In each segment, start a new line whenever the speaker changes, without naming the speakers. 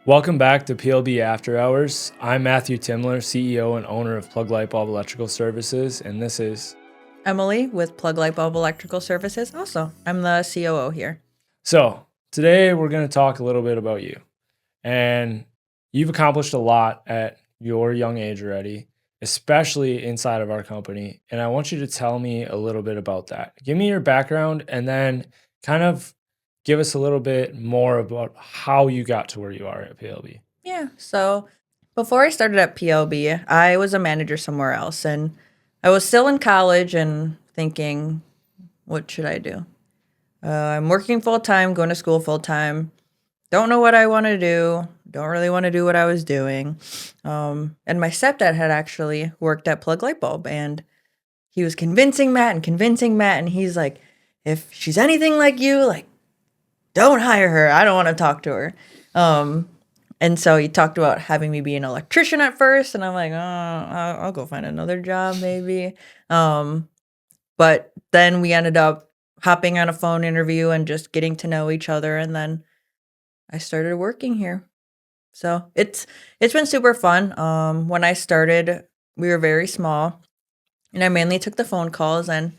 Welcome back to PLB After Hours. I'm Matthew Timler, CEO and owner of Plug Light Bulb Electrical Services, and this is
Emily with Plug Light Bulb Electrical Services. Also, I'm the COO here.
so today we're going to talk a little bit about you. And you've accomplished a lot at your young age already, especially inside of our company. And I want you to tell me a little bit about that. Give me your background and then kind of give us a little bit more about how you got to where you are at PLB.
Yeah, so before I started at PLB, I was a manager somewhere else, and I was still in college and thinking, what should I do? I'm working full time, going to school full time. Don't know what I want to do. Don't really want to do what I was doing. And my stepdad had actually worked at Plug Light Bulb, and he was convincing Matt, and he's like, if she's anything like you, like, don't hire her. I don't want to talk to her. Um, and so he talked about having me be an electrician at first, and I'm like, oh, I'll go find another job maybe. Um, but then we ended up hopping on a phone interview and just getting to know each other, and then I started working here. So it's been super fun. When I started, we were very small, and I mainly took the phone calls. And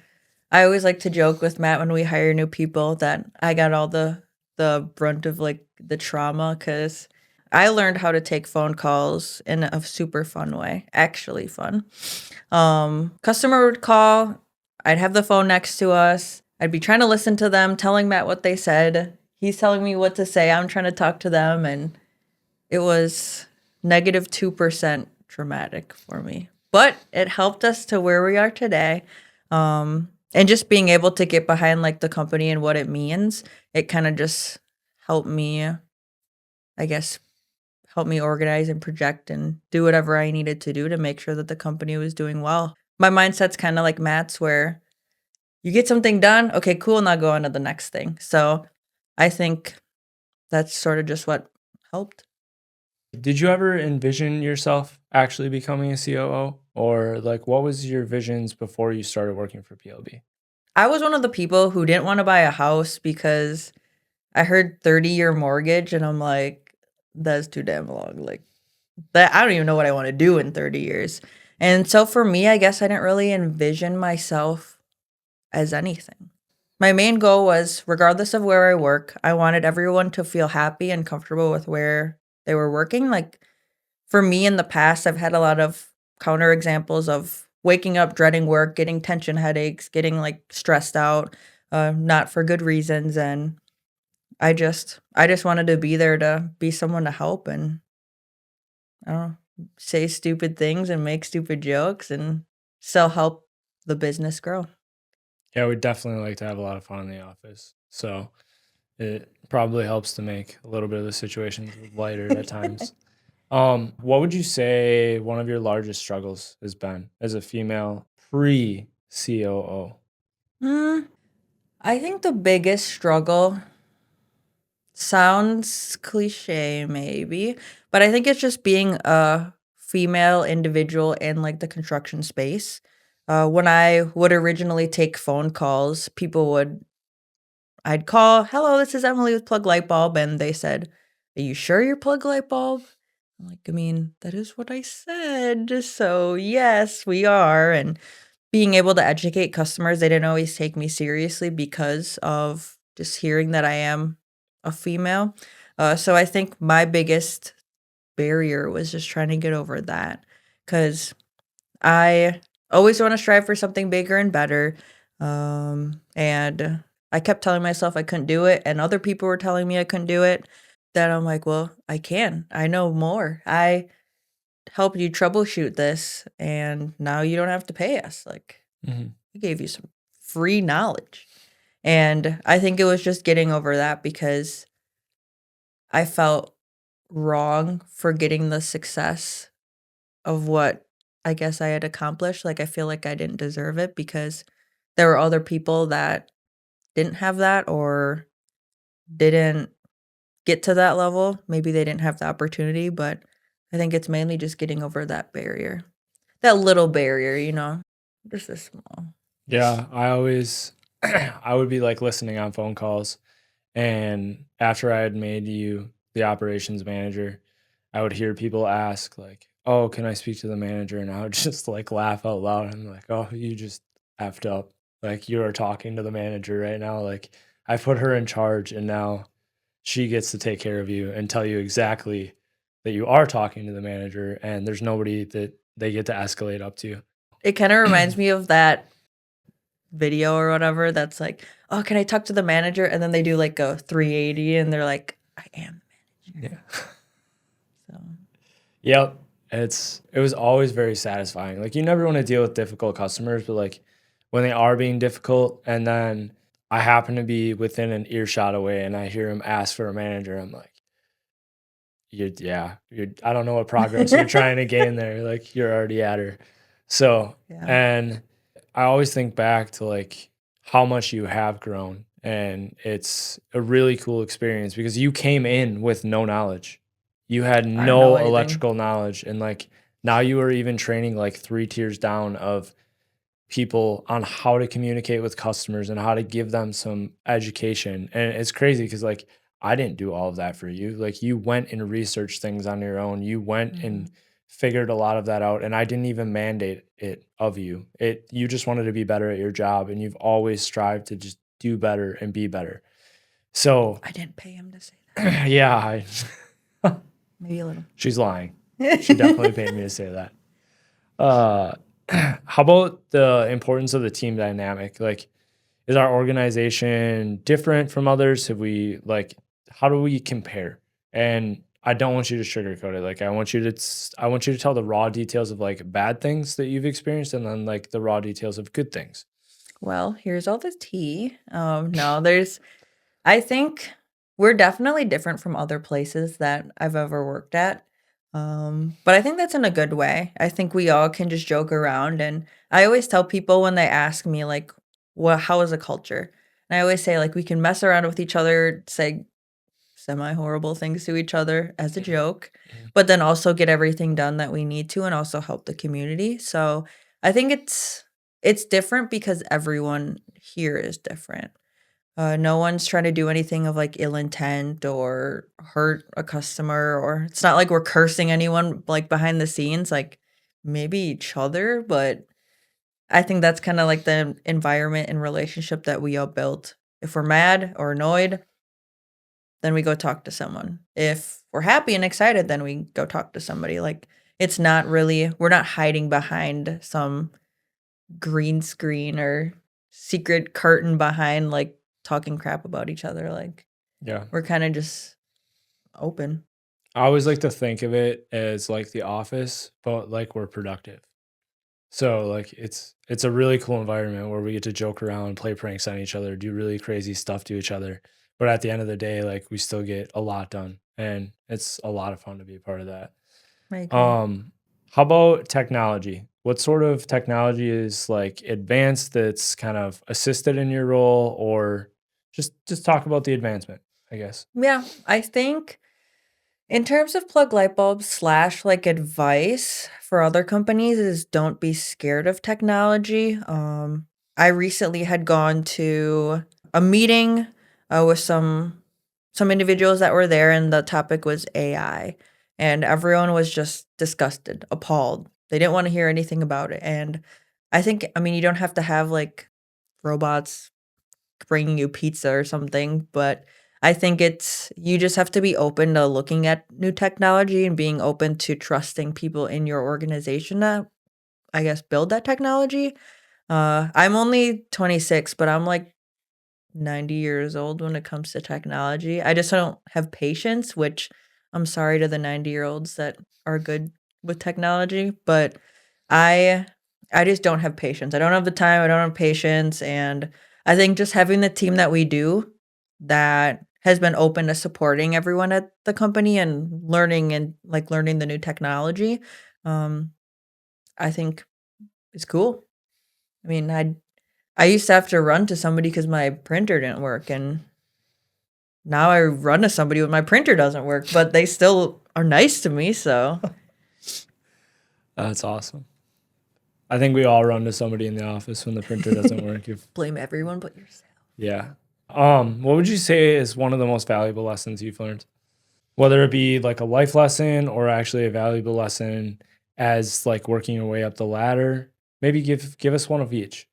I always like to joke with Matt when we hire new people that I got all the brunt of like the trauma because I learned how to take phone calls in a super fun way, actually fun. Customer would call, I'd have the phone next to us. I'd be trying to listen to them, telling Matt what they said. He's telling me what to say. I'm trying to talk to them, and it was negative 2% traumatic for me. But it helped us to where we are today. And just being able to get behind like the company and what it means, it kind of just helped me, I guess, help me organize and project and do whatever I needed to do to make sure that the company was doing well. My mindset's kind of like Matt's, where you get something done, okay, cool, now go on to the next thing. So I think that's sort of just what helped.
Did you ever envision yourself actually becoming a COO? Or like what was your visions before you started working for PLB?
I was one of the people who didn't want to buy a house because I heard 30-year mortgage, and I'm like, that's too damn long. Like, that I don't even know what I want to do in 30 years. And so for me, I guess I didn't really envision myself as anything. My main goal was, regardless of where I work, I wanted everyone to feel happy and comfortable with where they were working. Like, for me in the past, I've had a lot of counter examples of waking up dreading work, getting tension headaches, getting like stressed out, not for good reasons. And I just wanted to be there to be someone to help and I don't know, say stupid things and make stupid jokes and still help the business grow.
Yeah, we definitely like to have a lot of fun in the office. So it probably helps to make a little bit of the situations lighter at times. What would you say one of your largest struggles has been as a female pre COO?
Mm, I think the biggest struggle sounds cliche, maybe, but I think it's just being a female individual in like the construction space. When I would originally take phone calls, I'd call, hello, this is Emily with Plug Light Bulb. And they said, are you sure you're Plug Light Bulb? I'm like, I mean, that is what I said. So, yes, we are. And being able to educate customers, they didn't always take me seriously because of just hearing that I am a female. So, I think my biggest barrier was just trying to get over that because I always want to strive for something bigger and better. And I kept telling myself I couldn't do it, and other people were telling me I couldn't do it. Then I'm like, well, I can. I know more. I helped you troubleshoot this, and now you don't have to pay us. Like,
Mhm.
we gave you some free knowledge. And I think it was just getting over that because I felt wrong for getting the success of what I guess I had accomplished. Like, I feel like I didn't deserve it because there were other people that didn't have that or didn't get to that level. Maybe they didn't have the opportunity, but I think it's mainly just getting over that barrier. That little barrier, just a small.
Yeah, I always I would be like listening on phone calls and after I had made you the operations manager, I would hear people ask like, "Oh, can I speak to the manager?" And I would just like laugh out loud. I'm like, "Oh, you just effed up. Like you are talking to the manager right now. Like I put her in charge and now she gets to take care of you and tell you exactly that you are talking to the manager and there's nobody that they get to escalate up to."
It kind of reminds me of that video or whatever that's like, "Oh, can I talk to the manager?" And then they do like a 380 and they're like, "I am the
Yeah.
manager." So,
Yep. It was always very satisfying. Like you never want to deal with difficult customers, but like when they are being difficult and then I happen to be within an earshot away and I hear him ask for a manager, I'm like, you're I don't know what progress you're trying to gain there. Like you're already at her. So,
yeah.
and I always think back to like how much you have grown and it's a really cool experience because you came in with no knowledge. You had
I don't know
no
anything.
electrical knowledge and like now you are even training like 3 tiers down of people on how to communicate with customers and how to give them some education. And it's crazy because like I didn't do all of that for you. Like you went and researched things on your own. You went and
Mhm.
figured a lot of that out. And I didn't even mandate it of you. It you just wanted to be better at your job and you've always strived to just do better and be better. So
I didn't pay him to say
yeah, I,
that. Maybe a little.
she's lying. She definitely paid me to say that. Uh how about the importance of the team dynamic? Like is our organization different from others? Have we like how do we compare? And I don't want you to sugarcoat it. Like I want you to tell the raw details of like bad things that you've experienced and then like the raw details of good things.
Well, here's all the tea. No, I think we're definitely different from other places that I've ever worked at. But I think that's in a good way. I think we all can just joke around. And I always tell people when they ask me, like, well, how is the culture? And I always say, like, we can mess around with each other, say semi horrible things to each other as a
Mhm,
joke,
mhm.
but then also get everything done that we need to and also help the community. So I think it's different because everyone here is different. No one's trying to do anything of like ill intent or hurt a customer, or it's not like we're cursing anyone like behind the scenes, like maybe each other. But I think that's kind of like the environment and relationship that we all built. If we're mad or annoyed, then we go talk to someone. If we're happy and excited, then we go talk to somebody. Like it's not really, we're not hiding behind some green screen or secret curtain behind like talking crap about each other. Like
Yeah.
we're kind of just open.
I always like to think of it as like the office, but like we're productive. So like it's a really cool environment where we get to joke around, play pranks on each other, do really crazy stuff to each other. But at the end of the day, like we still get a lot done. And it's a lot of fun to be a part of that.
I agree.
Um, how about technology? What sort of technology is like advanced that's kind of assisted in your role or just talk about the advancement, I guess.
Yeah, I think in terms of plug light bulbs slash like advice for other companies is don't be scared of technology. I recently had gone to a meeting with some individuals that were there, and the topic was AI, and everyone was just disgusted, appalled. They didn't want to hear anything about it, and I mean, you don't have to have like robots bringing you pizza or something, but I think it's you just have to be open to looking at new technology and being open to trusting people in your organization to, I guess, build that technology. I'm only 26, but I'm like 90 years old when it comes to technology. I just don't have patience, which I'm sorry to the 90-year-olds that are good with technology, but I I just don't have patience. I don't have the time, I don't have patience, and I think just having the team that we do that has been open to supporting everyone at the company and like learning the new technology, um, I think is cool. I mean, I used to have to run to somebody because my printer didn't work, and now I run to somebody when my printer doesn't work, but they still are nice to me, so
That's awesome. I think we all run to somebody in the office when the printer doesn't work. If
blame everyone but yourself.
yeah. What would you say is one of the most valuable lessons you've learned? Whether it be like a life lesson or actually a valuable lesson as like working your way up the ladder. Maybe give us one of each.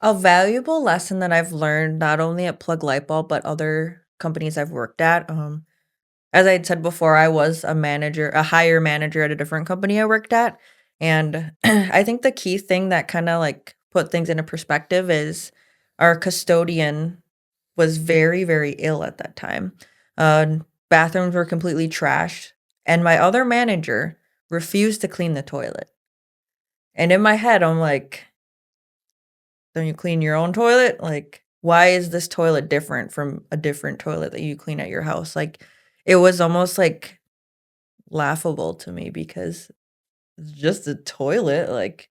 A valuable lesson that I've learned not only at Plug Light Bulb, but other companies I've worked at. As I had said before, I was a manager, a higher manager at a different company I worked at. And I think the key thing that kind of like put things into perspective is our custodian was very, very ill at that time. Bathrooms were completely trashed, and my other manager refused to clean the toilet. And in my head, I'm like, don't you clean your own toilet? Like, why is this toilet different from a different toilet that you clean at your house? Like, it was almost like laughable to me because it's just a toilet. Like,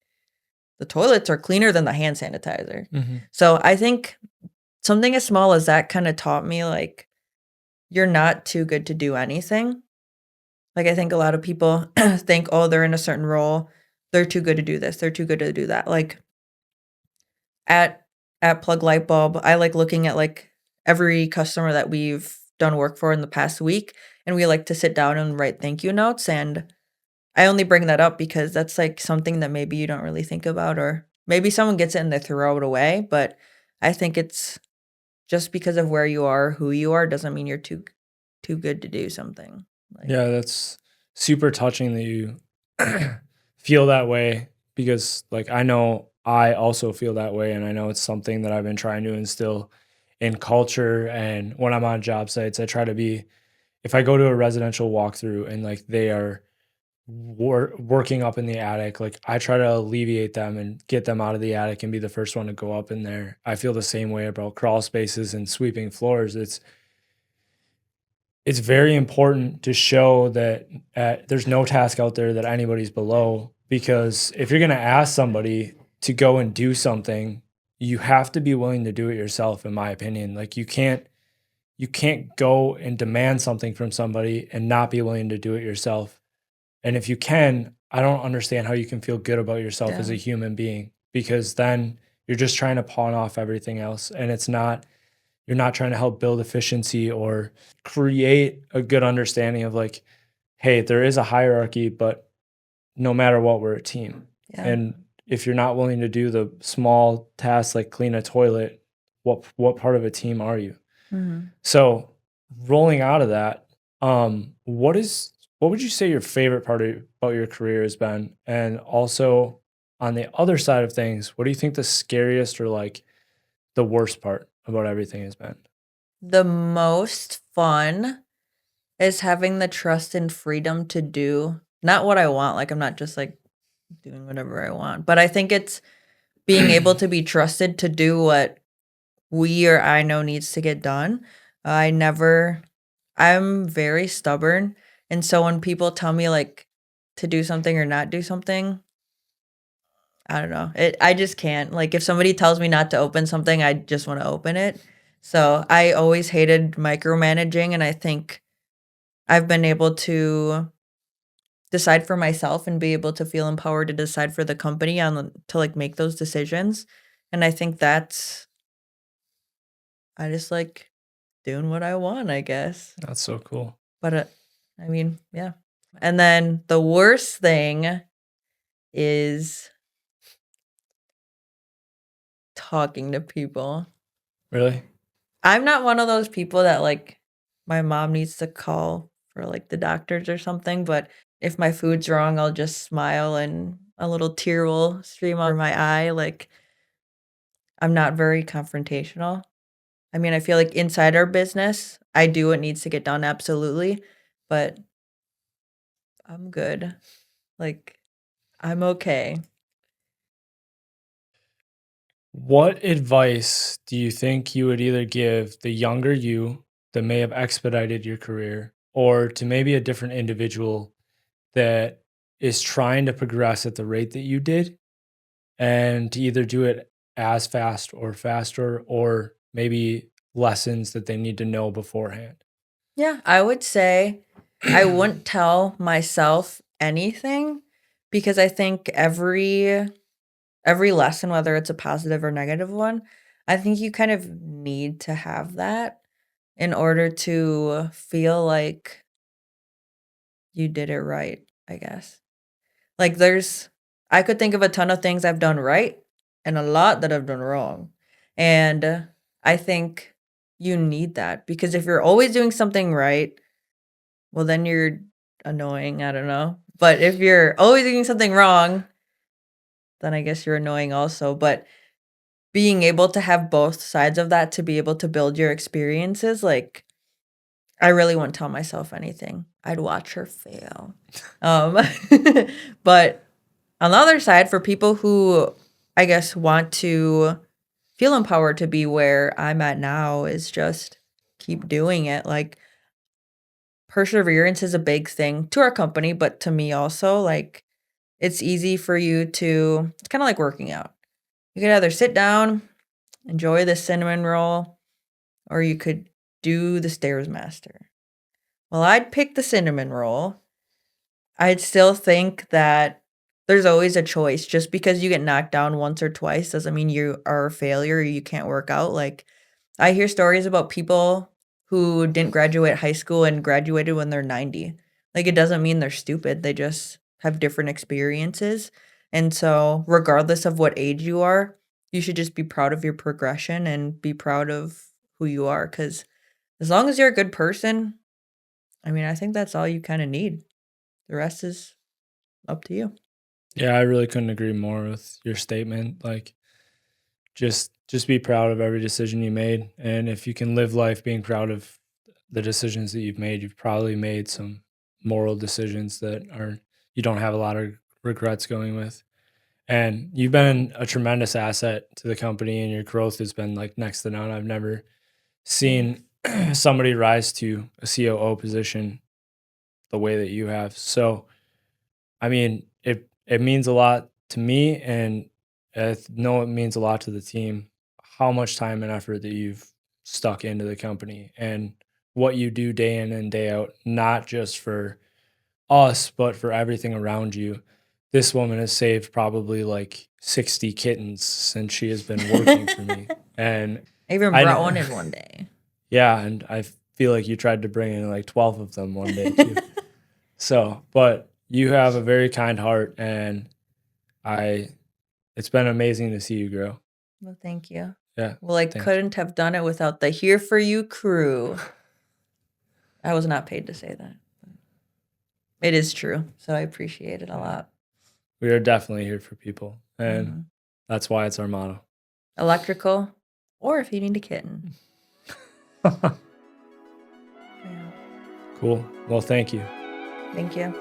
the toilets are cleaner than the hand sanitizer.
Mhm.
So I think something as small as that kind of taught me, like, you're not too good to do anything. Like, I think a lot of people think, oh, they're in a certain role. They're too good to do this. They're too good to do that. Like, at at Plug Light Bulb, I like looking at, like, every customer that we've done work for in the past week, and we like to sit down and write thank you notes, and I only bring that up because that's, like, something that maybe you don't really think about, or maybe someone gets it and they throw it away, but I think it's just because of where you are, who you are, doesn't mean you're too good to do something. Like,
Yeah, that's super touching that you feel that way because, like, I know I also feel that way, and I know it's something that I've been trying to instill in culture. And when I'm on job sites, I try to be, if I go to a residential walkthrough and like they are working up in the attic, like I try to alleviate them and get them out of the attic and be the first one to go up in there. I feel the same way about crawl spaces and sweeping floors. It's very important to show that there's no task out there that anybody's below, because if you're going to ask somebody to go and do something, you have to be willing to do it yourself, in my opinion. Like you can't go and demand something from somebody and not be willing to do it yourself. And if you can, I don't understand how you can feel good about yourself as
yeah.
a human being, because then you're just trying to pawn off everything else, and it's not, you're not trying to help build efficiency or create a good understanding of like, hey, there is a hierarchy, but no matter what, we're a team.
Yeah.
And if you're not willing to do the small tasks like clean a toilet, what part of a team are you?
Mhm.
So rolling out of that, what would you say your favorite part about your career has been? And also on the other side of things, what do you think the scariest or like the worst part about everything has been?
The most fun is having the trust and freedom to do not what I want, like, I'm not just, like, doing whatever I want, but I think it's being able to be trusted to do what we or I know needs to get done. I never I'm very stubborn, and so when people tell me, like, to do something or not do something, I don't know. I just can't. Like, if somebody tells me not to open something, I just wanna open it. So, I always hated micromanaging, and I think I've been able to decide for myself and be able to feel empowered to decide for the company to, like, make those decisions, and I think that's I just like doing what I want, I guess.
That's so cool.
But, I mean, yeah. And then the worst thing is talking to people.
Really?
I'm not one of those people that, like, my mom needs to call for, like, the doctors or something, but if my food's wrong, I'll just smile and a little tear will stream over my eye, like, I'm not very confrontational. I mean, I feel like inside our business, I do what needs to get done, absolutely, but I'm good. Like, I'm okay.
What advice do you think you would either give the younger you that may have expedited your career, or to maybe a different individual that is trying to progress at the rate that you did, and to either do it as fast or faster, or maybe lessons that they need to know beforehand?
Yeah, I would say I wouldn't tell myself anything because I think every lesson, whether it's a positive or negative one, I think you kind of need to have that in order to feel like you did it right, I guess. Like I could think of a ton of things I've done right and a lot that I've done wrong. And I think you need that because if you're always doing something right, well, then you're annoying. I don't know. But if you're always doing something wrong, then I guess you're annoying also. But being able to have both sides of that to be able to build your experiences, like I really wouldn't tell myself anything. I'd watch her fail. Um, but on the other side, for people who I guess want to feel empowered to be where I'm at now, is just keep doing it. Like perseverance is a big thing to our company, but to me also, like it's easy for you to, it's kind of like working out. You could either sit down, enjoy the cinnamon roll, or you could do the stairs master. Well, I'd pick the cinnamon roll. I'd still think that there's always a choice. Just because you get knocked down once or twice doesn't mean you are a failure or you can't work out. Like, I hear stories about people who didn't graduate high school and graduated when they're 90. Like, it doesn't mean they're stupid. They just have different experiences. And so, regardless of what age you are, you should just be proud of your progression and be proud of who you are. Because as long as you're a good person, I mean, I think that's all you kind of need. The rest is up to you.
Yeah, I really couldn't agree more with your statement. Like, just be proud of every decision you made, and if you can live life being proud of the decisions that you've made, you've probably made some moral decisions that are you don't have a lot of regrets going with. And you've been a tremendous asset to the company, and your growth has been like next to none. I've never
Thanks.
seen somebody rise to a COO position the way that you have. So, I mean, it means a lot to me, and I know it means a lot to the team. How much time and effort that you've stuck into the company, and what you do day in and day out, not just for us, but for everything around you. This woman has saved probably like 60 kittens since she has been working for me. And
I even
I
brought
know,
one in one day.
yeah, and I feel like you tried to bring in like 12 of them one day too. So, but you have a very kind heart, and I, it's been amazing to see you grow.
Well, thank you.
Yeah,
Well, I
thank
couldn't have done it without the Here For You crew.
you.
I was not paid to say that. It is true. So I appreciate it a
Yeah,
lot.
we are definitely here for people, and
Mhm.
that's why it's our motto.
Electrical, or if you need a kitten. Yeah.
Cool. Well, thank you.
Thank you.